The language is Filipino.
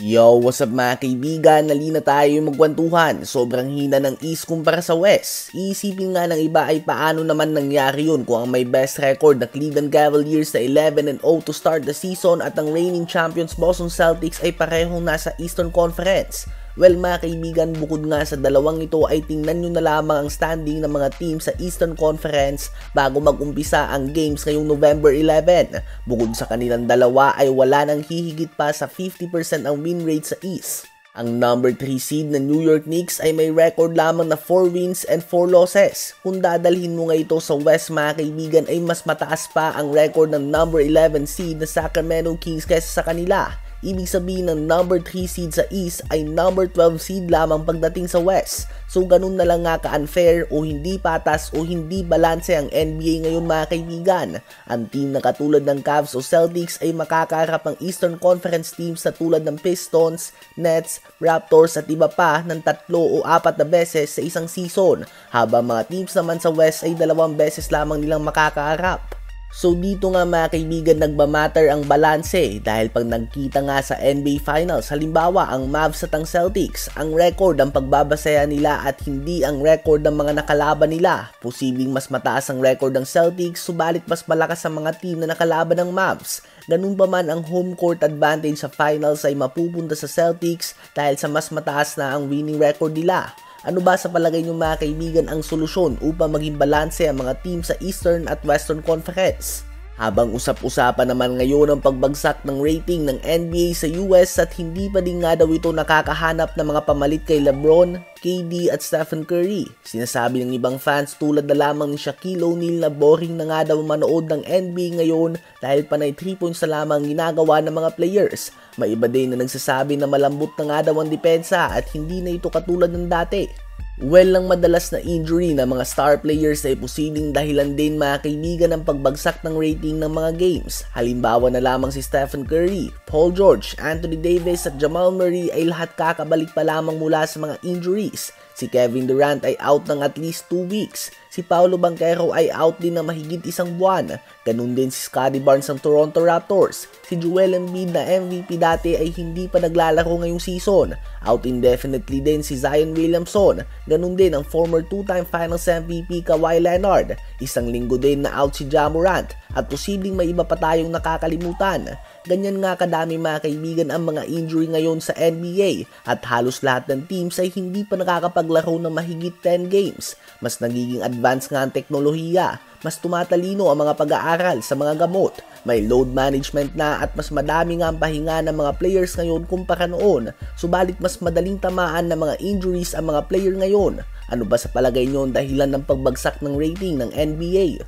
Yo, what's up mga kaibigan? Nalina tayo magkwentuhan. Sobrang hina ng East kumpara sa West. Iisipin nga ng iba ay paano naman nangyari yun kung ang may best record na Cleveland Cavaliers na 11-0 to start the season at ang reigning champions Boston Celtics ay parehong nasa Eastern Conference. Well mga kaibigan, bukod nga sa dalawang ito ay tingnan nyo na lamang ang standing ng mga team sa Eastern Conference bago mag-umpisa ang games ngayong November 11. Bukod sa kanilang dalawa ay wala nang hihigit pa sa 50% ang win rate sa East. Ang number 3 seed na New York Knicks ay may record lamang na 4 wins and 4 losses. Kung dadalhin mo nga ito sa West mga kaibigan ay mas mataas pa ang record ng number 11 seed na Sacramento Kings kaysa sa kanila. Ibig sabihin ng number 3 seed sa East ay number 12 seed lamang pagdating sa West. So ganun na lang nga ka-unfair o hindi patas o hindi balanse ang NBA ngayon mga kaibigan. Ang team na katulad ng Cavs o Celtics ay makakaharap ng Eastern Conference teams na tulad ng Pistons, Nets, Raptors at iba pa ng 3 o 4 na beses sa isang season. Habang mga teams naman sa West ay 2 beses lamang nilang makakaharap. So dito nga mga kaibigan nagmamatter ang balanse dahil pag nagkita nga sa NBA Finals, halimbawa ang Mavs at ang Celtics, ang record ang pagbabasehan nila at hindi ang record ng mga nakalaban nila. Posibleng mas mataas ang record ng Celtics subalit mas malakas ang mga team na nakalaban ng Mavs. Ganun pa man ang home court advantage sa Finals ay mapupunta sa Celtics dahil sa mas mataas na ang winning record nila. Ano ba sa palagay nyo mga kaibigan ang solusyon upang maging balanse ang mga team sa Eastern at Western Conference? Habang usap-usapan naman ngayon ang pagbagsak ng rating ng NBA sa US at hindi pa din nga daw ito nakakahanap ng mga pamalit kay LeBron, KD at Stephen Curry. Sinasabi ng ibang fans tulad na lamang ni Shaquille O'Neal na boring na nga daw manood ng NBA ngayon dahil panay 3 points na lamang ginagawa ng mga players. May iba din na nagsasabi na malambot na nga daw ang depensa at hindi na ito katulad ng dati. Well, ang madalas na injury ng mga star players ay posibleng dahilan din mga kaibigan ng pagbagsak ng rating ng mga games. Halimbawa na lamang si Stephen Curry, Paul George, Anthony Davis at Jamal Murray ay lahat kakabalik pa lamang mula sa mga injuries. Si Kevin Durant ay out ng at least 2 weeks. Si Paolo Banchero ay out din na mahigit 1 buwan. Ganun din si Scottie Barnes ng Toronto Raptors. Si Joel Embiid na MVP dati ay hindi pa naglalaro ngayong season. Out indefinitely din si Zion Williamson. Ganun din ang former 2-time Finals MVP Kawhi Leonard. 1 linggo din na out si Ja Morant. At posibleng may iba pa tayong nakakalimutan. Ganyan nga kadami mga kaibigan ang mga injury ngayon sa NBA at halos lahat ng teams ay hindi pa nakakapaglaro ng mahigit 10 games. Mas nagiging advanced nga ang teknolohiya, mas tumatalino ang mga pag-aaral sa mga gamot, may load management na at mas madami nga ang pahinga ng mga players ngayon kumpara noon. Subalit mas madaling tamaan ng mga injuries ang mga player ngayon. Ano ba sa palagay nyo ang dahilan ng pagbagsak ng rating ng NBA?